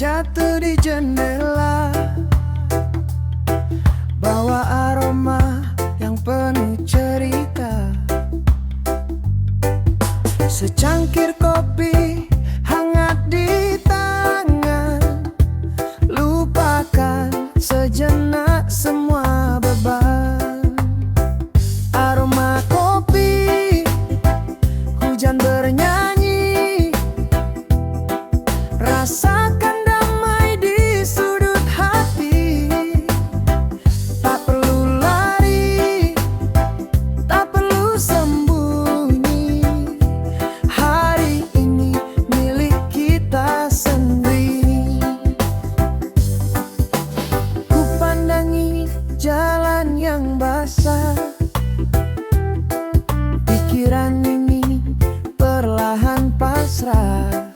jatuh di jendela, bawa aroma yang penuh cerita. Secangkir kopi hangat di tangan, lupakan sejenak semua beban. Aroma kopi, hujan bernyanyi, rasakan damai di sudut hati. Tak perlu lari, tak perlu sembunyi, hari ini milik kita sendiri. Ku pandangi jalan yang basah, pikiran ini perlahan pasrah.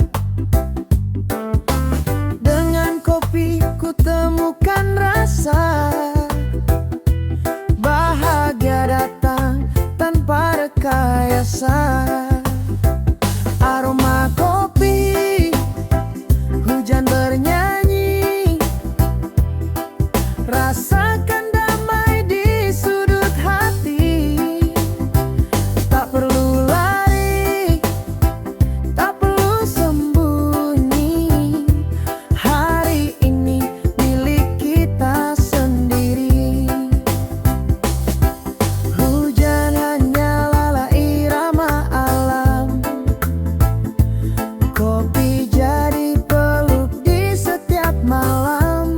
Dengan kopi ku temukan rasa, bahagia datang tanpa rekayasa. Aroma kopi, hujan bernyanyi, rasakan damai di sudut hati. Tak perlu lari, tak perlu sembunyi, hari ini milik kita sendiri. Hujan hanyalah irama alam, kopi jadi peluk di setiap malam.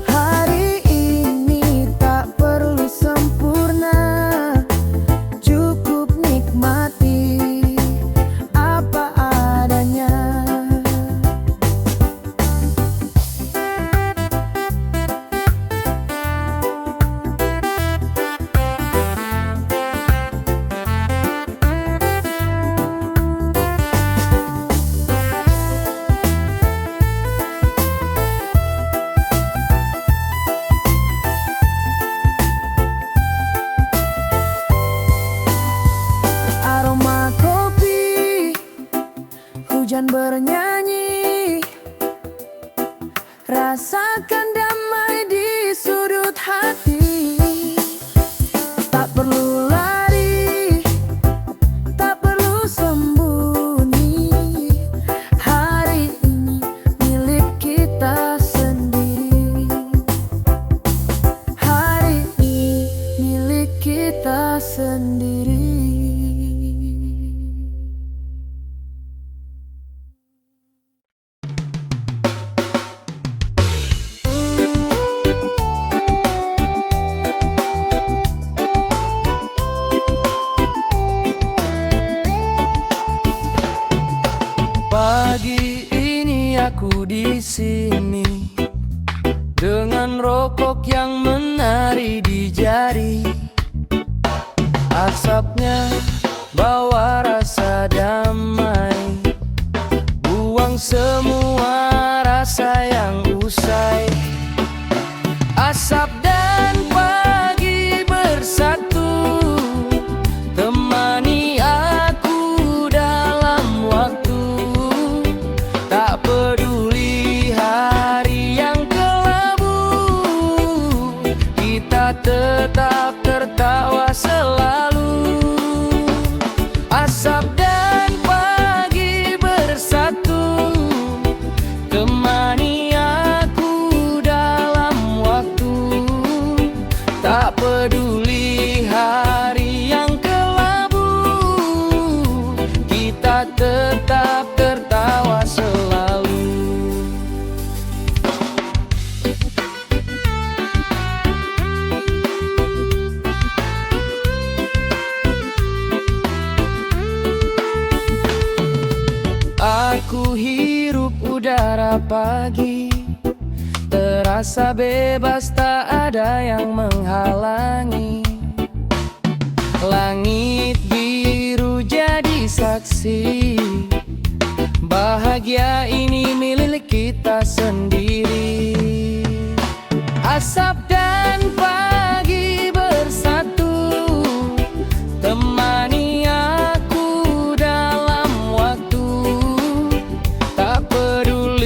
Hari ini tak perlu sempurna, cukup nikmati apa adanya. Aroma kopi, hujan bernyanyi, rasakan damai di sudut hati. Tak perlu lari, tak perlu sembunyi, hari ini milik kita sendiri. Hari ini milik kita sendiri. Pagi ini aku di sini dengan rokok yang menari di jari. Asapnya bawa rasa damai, buang semua rasa yang usai. Asap dan pagi bersatu, temani aku dalam waktu. Tak peduli hari yang kelabu, kita tetap tertawa selalu. Asap dan pagi bersatu, temani aku dalam waktu. Tak peduli hari yang kelabu, kita tetap tertawa selalu. Aku hirup udara pagi, terasa bebas tak ada yang menghalangi. Langit biru jadi saksi, bahagia ini milik kita sendiri. Asap dan pagi bersatu, temani aku dalam waktu. Tak peduli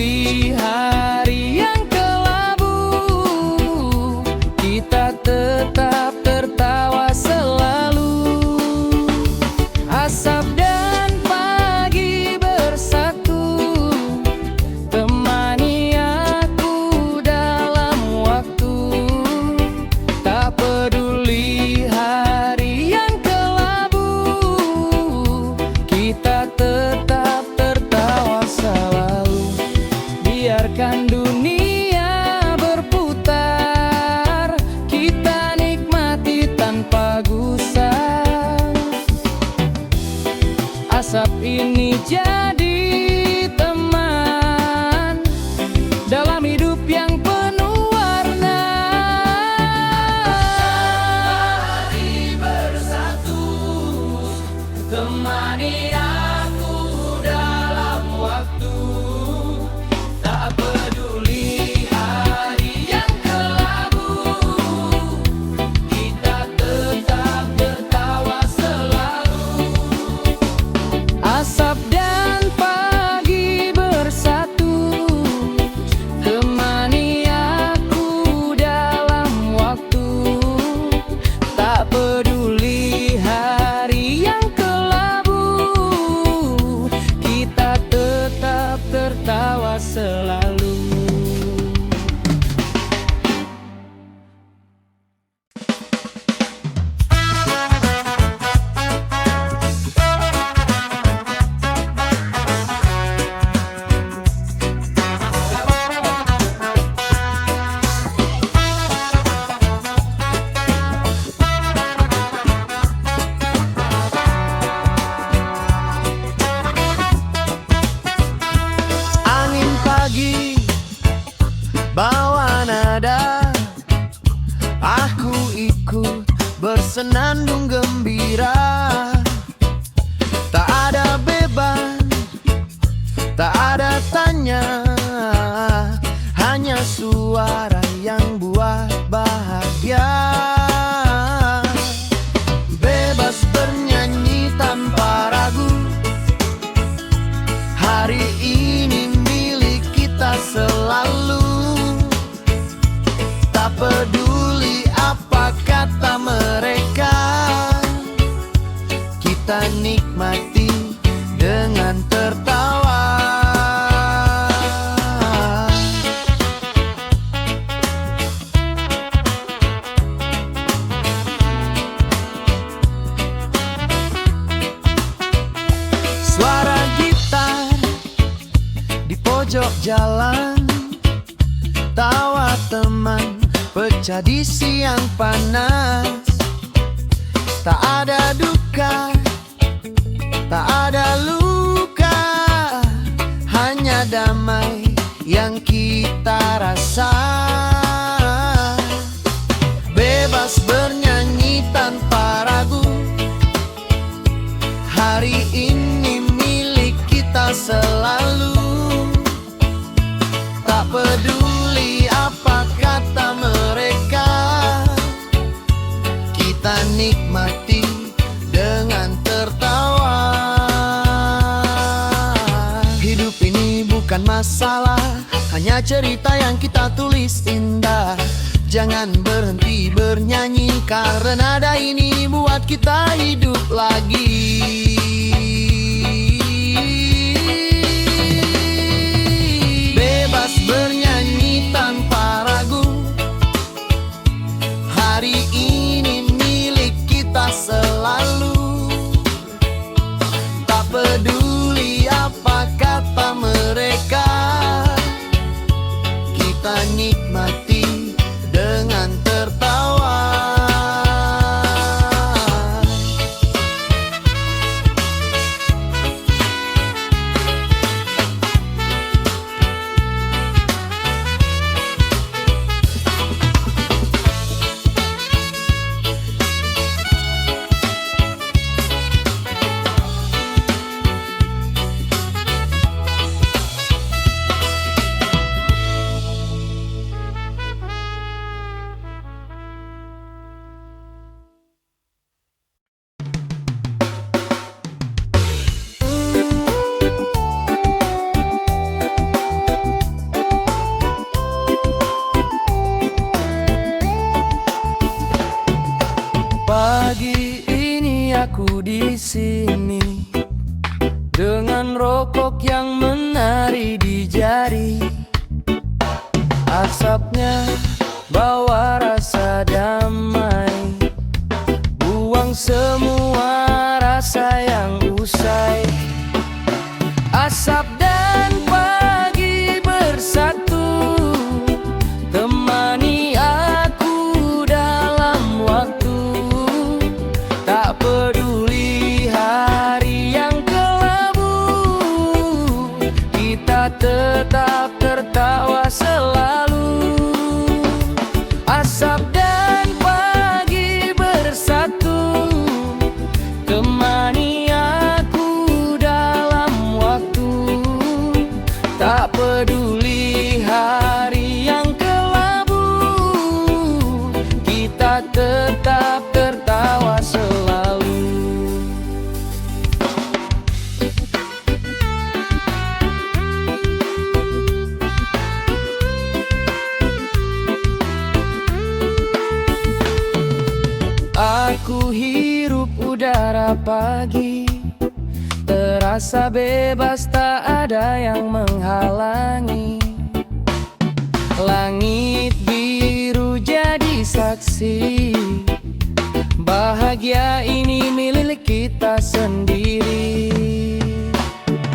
tertawa selalu. Bawa nada, aku ikut bersenandung gembira. Tak ada beban, tak ada tanya, hanya suara yang buat bahagia. Bebas bernyanyi tanpa ragu, hari ini milik kita selalu. Tak peduli apa kata mereka, kita nikmati dengan tertawa. Suara gitar di pojok jalan, tawa teman pecah di siang panas. Tak ada duka, tak ada luka, hanya damai yang kita rasa. Bebas bernyanyi tanpa ragu, hari ini milik kita selalu. Tak peduli apa kata mereka, kita nikmati dengan tertawa. Hidup ini bukan masalah, hanya cerita yang kita tulis indah. Jangan berhenti bernyanyi, karena nada ini buat kita hidup lagi. Bebas bernyanyi tanpa ragu, hari ini milik kita selalu. Tak peduli apa kata mereka, kita nikmati dengan tertawa. Pagi ini aku di sini dengan rokok yang menari di jari. Asapnya bawa rasa damai, buang semua rasa yang usai. Asap dan pagi bersatu, temani aku dalam waktu. Tak peduli hari yang kelabu, kita tetap tertawa selalu. Asap dan pagi bersatu, temani aku dalam waktu. Tak peduli hari yang kelabu, kita tetap tertawa selalu. Aku hirup udara pagi, terasa bebas, tak ada yang menghalangi. kasih. Bahagia ini milik kita sendiri.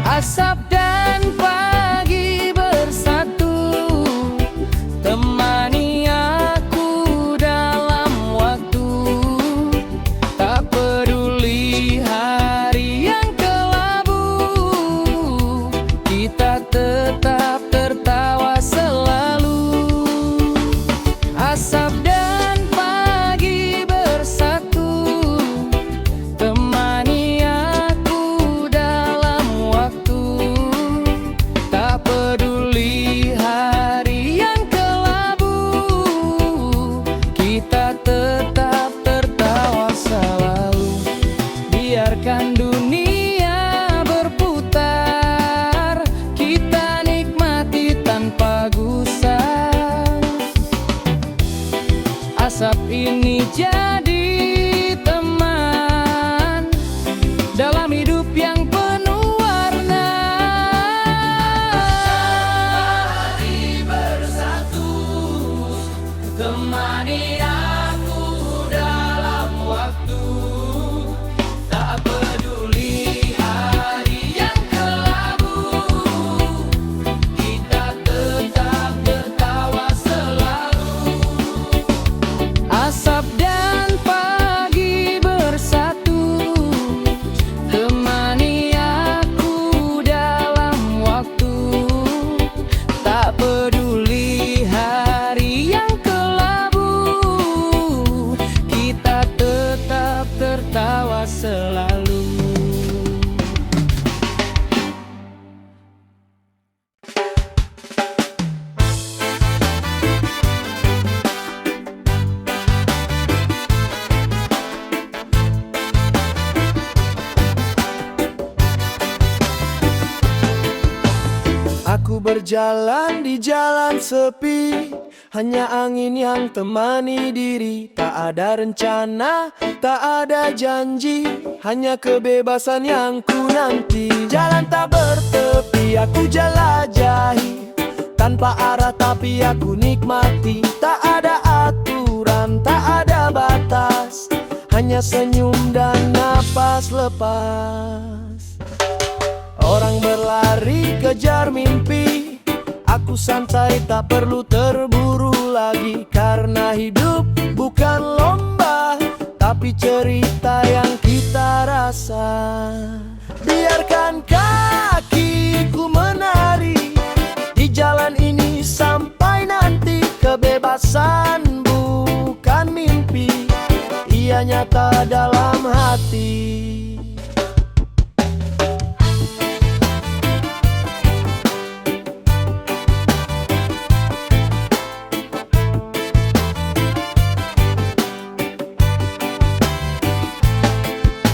Asap dan pagi bersatu, temani aku dalam waktu. Tak peduli hari yang kelabu, kita tetap tertawa selalu. Asap dan pagi bersatu, temani aku dalam waktu. Tak peduli hari yang kelabu, kita tetap tertawa selalu. Biarkan dunia berputar, kita nikmati tanpa gusar. Asap ini jadi teman dalam hidup yang penuh warna. Mari bersatu, temani aku dalam waktu. Tak peduli hari yang kelabu, kita tetap tertawa selalu. Asap dan pagi bersatu, temani aku dalam waktu. Tak peduli hari yang kelabu, kita tetap tertawa selalu. Aku berjalan di jalan sepi, hanya angin yang temani diri. Tak ada rencana, tak ada janji, hanya kebebasan yang ku nanti. Jalan tak bertepi, aku jelajahi, tanpa arah tapi aku nikmati. Tak ada aturan, tak ada batas, hanya senyum dan napas lepas. Orang berlari kejar mimpi, aku santai tak perlu terburu lagi. Karena hidup bukan lomba, tapi cerita yang kita rasa. Biarkan kakiku menari di jalan ini sampai nanti. Kebebasan bukan mimpi, ia nyata dalam hati.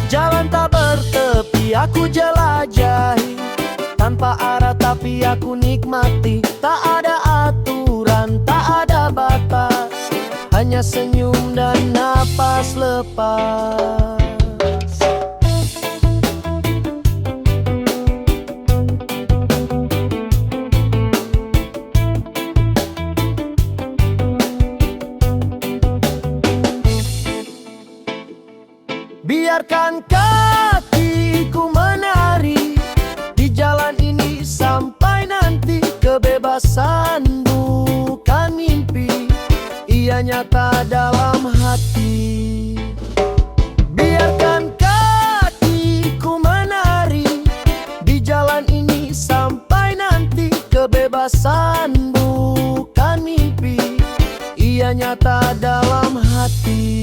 Jalan tak bertepi, aku jelajahi, tanpa arah tapi aku nikmati. Tak ada aturan, tak ada batas, hanya senyum dan napas lepas. Biarkan kakiku menari di jalan ini sampai nanti. Kebebasan bukan mimpi, ia nyata dalam hati. Biarkan kakiku menari di jalan ini sampai nanti. Kebebasan bukan mimpi, ia nyata dalam hati.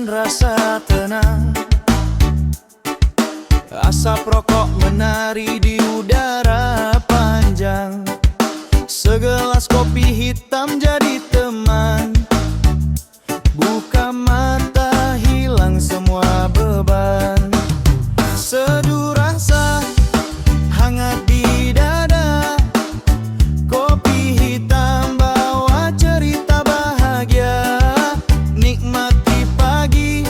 rasa tenang. Asap rokok menari di udara panjang. Segelas kopi hitam jadi teman. Buka mata, hilang semua beban. Seduh rasa hangat di dada. Kopi hitam bawa cerita bahagia. Nikmati pagi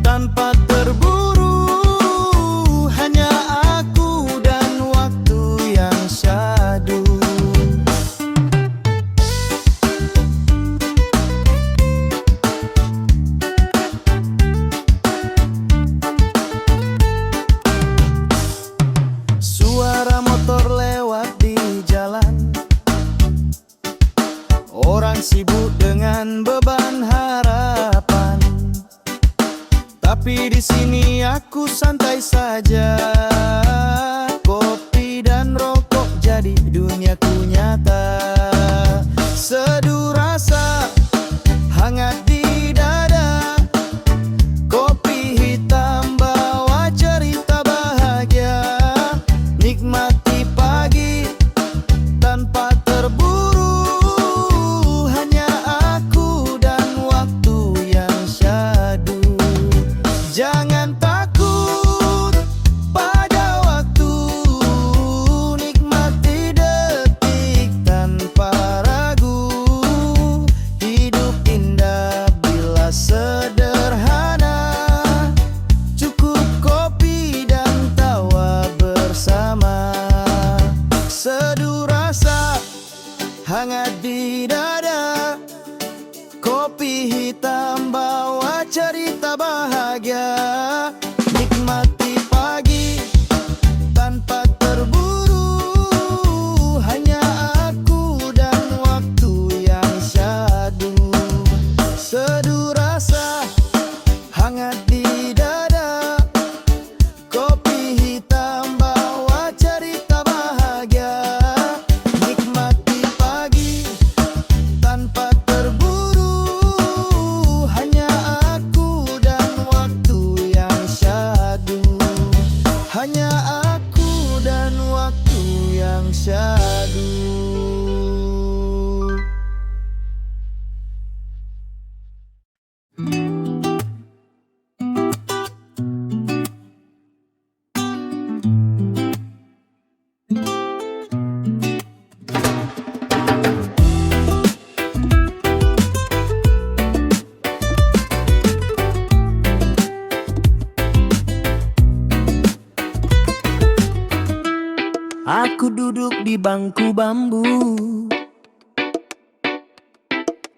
tanpa terburu. Hanya aku dan waktu yang syahdu. Suara motor lewat di jalan. Orang sibuk dengan beban harapan. Tapi di sini aku santai saja. Kopi dan rokok jadi duniaku nyata. Seduh rasa hangat di dada. Kopi hitam bawa cerita bahagia. Nikmati pagi tanpa terburu. Hanya aku dan waktu yang syahdu. Jangan takut pada waktu. Nikmati detik tanpa ragu. Hidup indah bila sederhana. Cukup kopi dan tawa bersama. Seduh rasa hangat di dada. Kopi hitam bawa cerita bahagia. Nikmati pagi tanpa terburu. Hanya aku dan waktu yang syahdu. Seduh rasa hangat di dada. Kopi hitam bawa cerita bahagia. Nikmati pagi tanpa terburu. Hanya aku dan waktu yang syahdu. Hanya aku dan waktu yang syahdu. Aku duduk di bangku bambu.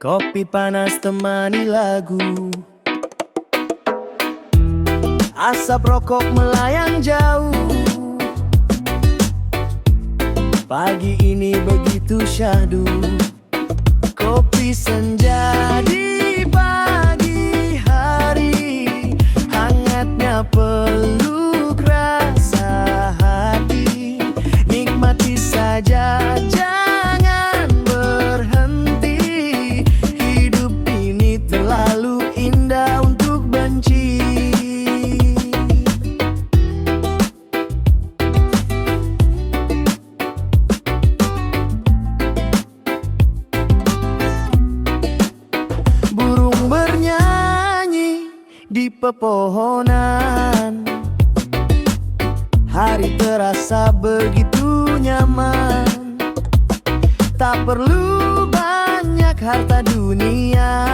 Kopi panas temani lagu. Asap rokok melayang jauh. Pagi ini begitu syahdu. Kopi senja di pagi hari. Hangatnya peluk rasa hati. Nikmati saja, jangan berhenti. Hidup ini terlalu indah untuk benci. Burung bernyanyi di pepohonan. Hari terasa begitu nyaman. Tak perlu banyak harta dunia.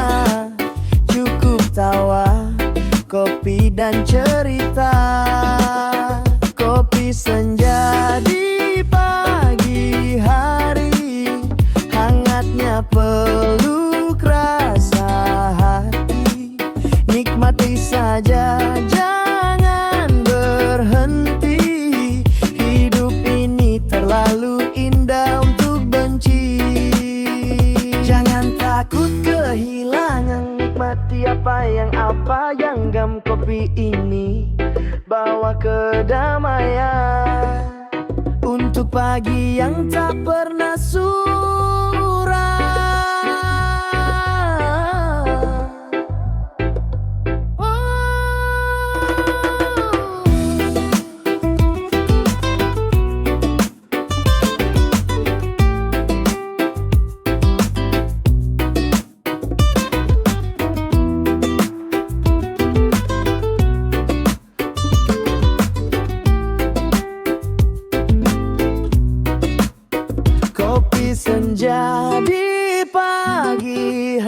Cukup tawa, kopi dan cerita. Kopi senja di pagi hari. Hangatnya peluk rasa hati. Nikmati saja, jangan berhenti. Hidup ini terlalu indah untuk benci. Jangan takut kehilangan. Nikmati apa yang gam kopi ini bawa kedamaian. Untuk pagi yang tak pernah suram.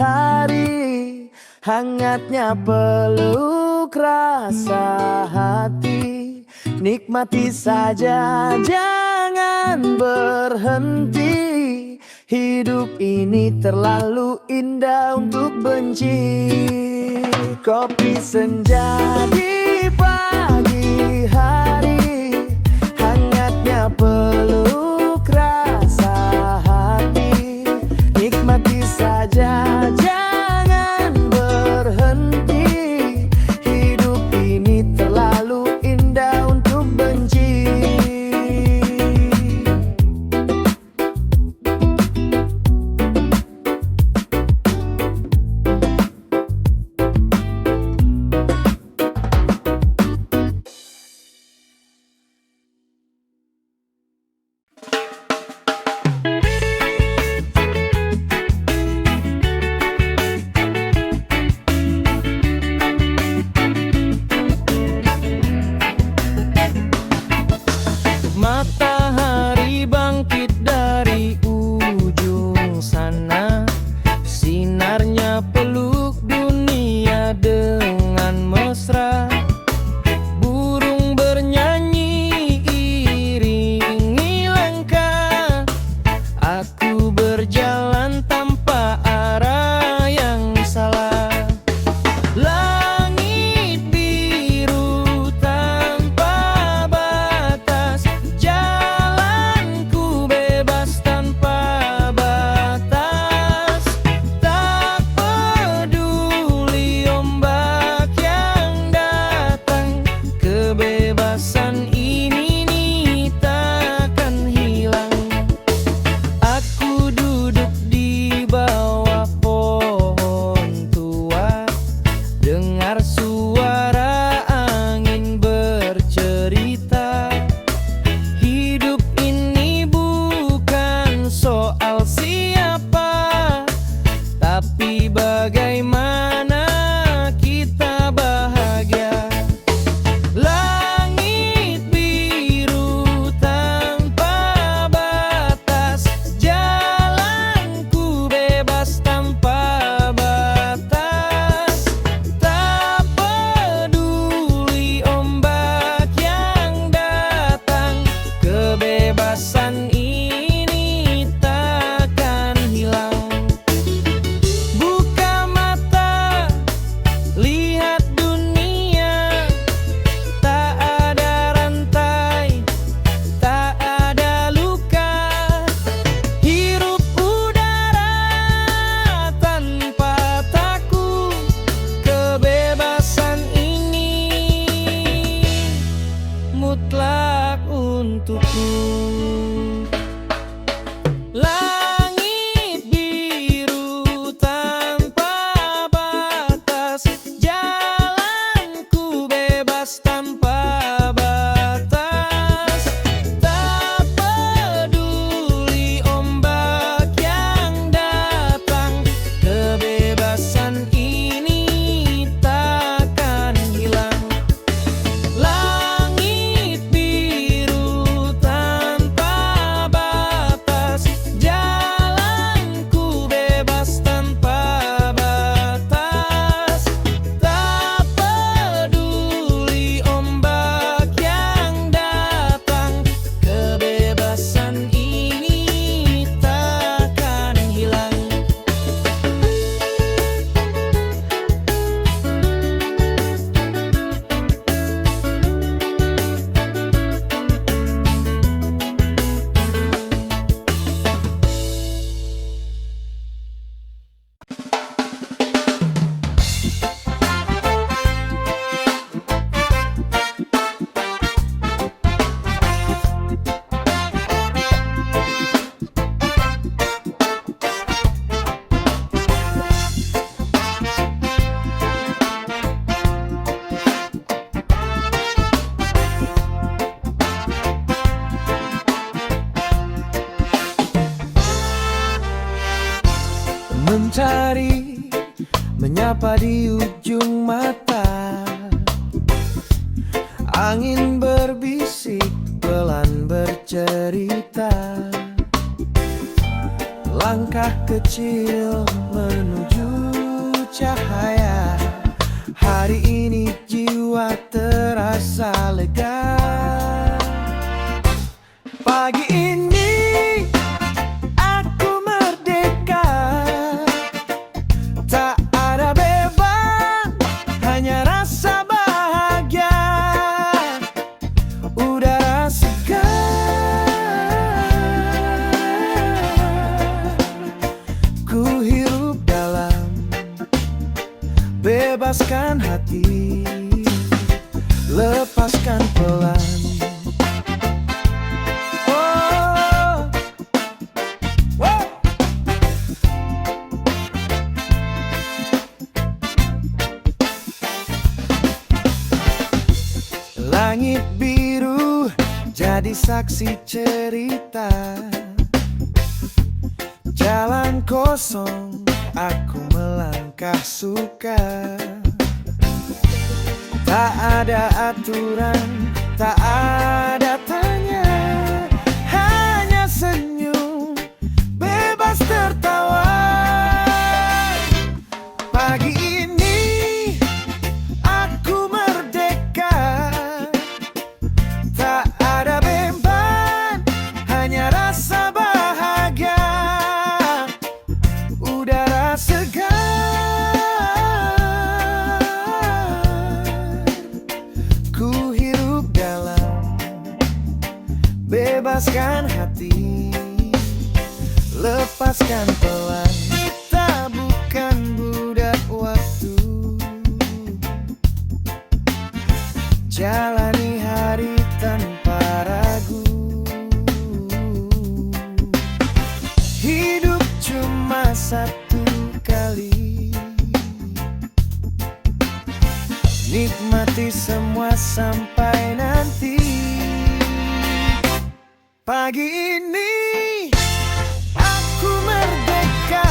hari, hangatnya peluk rasa hati. Nikmati saja, jangan berhenti. Hidup ini terlalu indah untuk benci. Kopi senja di pagi hari, hangatnya peluk rasa hati. Nikmati saja, jangan berhenti. Hidup ini terlalu indah untuk benci. Matahari bangkit dari ujung sana, sinarnya peluk dunia dengan mesra. Burung bernyanyi iringi langkah, aku berjalan tanpa arah yang salah. Langit biru tanpa batas, jalanku bebas tanpa batas. Tak peduli ombak yang datang, kebebasan ini takkan hilang. Aku duduk di bawah pohon tua, dengar suara angin bercerita. Hidup ini bukan soal siapa, tapi bagaimana kita bahagia. Langit biru tanpa batas, jalanku bebas tanpa batas. Tak peduli ombak yang datang, kebebasan ini takkan hilang. Buka mata, lihat dunia, tak ada rantai, tak ada luka. Hirup udara tanpa takut, kebebasan ini mutlak untukku. Langit biru tanpa batas, jalanku bebas tanpa batas. Tak peduli ombak yang datang, kebebasan ini takkan hilang. Langit biru tanpa batas, jalanku bebas tanpa batas. Tak peduli ombak yang datang, kebebasan ini takkan hilang. Mencari, menyapa di ujung mata. Angin berbisik, pelan bercerita. Langkah kecil menuju bebaskan hati, lepaskan pelan. Oh, oh. Langit biru jadi saksi cerita, jalan kosong aku melangkah suka. Tak ada aturan, tak ada tanya, hanya senyum, bebas tertawa. Pagi ini aku merdeka, tak ada beban, hanya rasa bahagia. Udara segar, ku hirup dalam, bebaskan hati, lepaskan pelan. Kita bukan budak waktu, jalani hari tanpa ragu. Hidup cuma satu kali, nikmati semua sampai nanti. Pagi ini aku merdeka,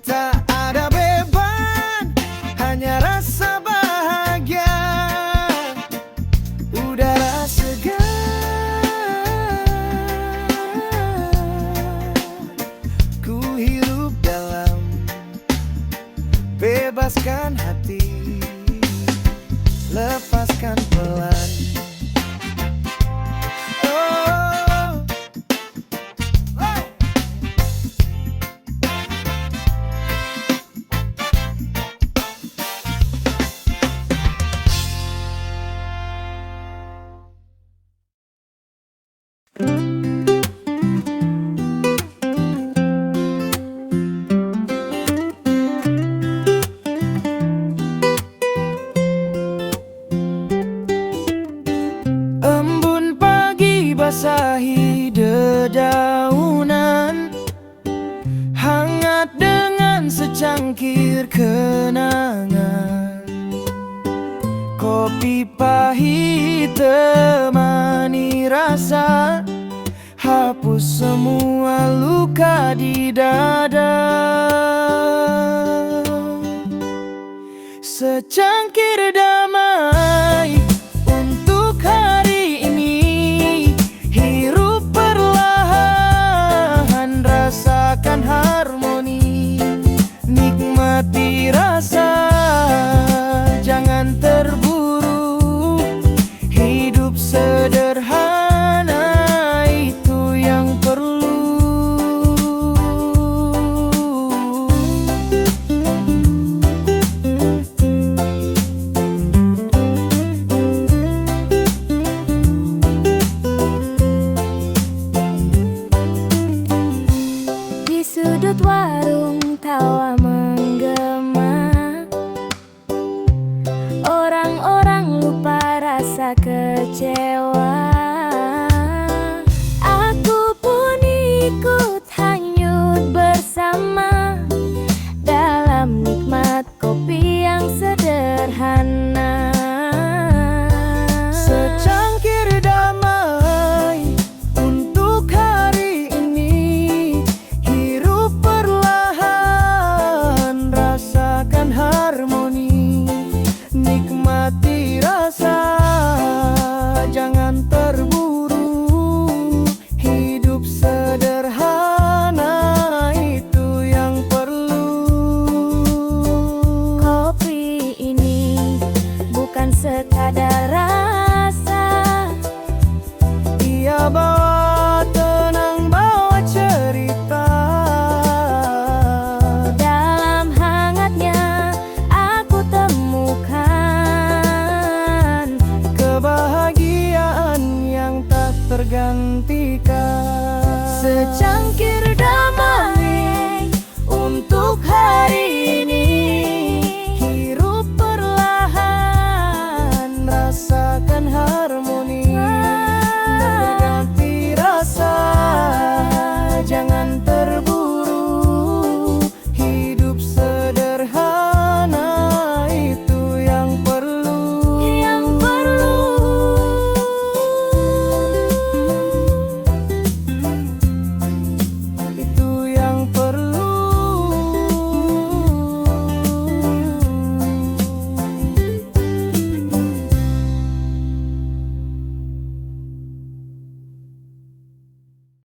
tak ada beban, hanya rasa bahagia. Udara segar, ku hirup dalam, bebaskan hati, lepaskan pelan. Oh, oh. Embun pagi basahi dedaunan, hangat dengan secangkir kenangan. Kopi pahit temani rasa, hapus semua luka di dada.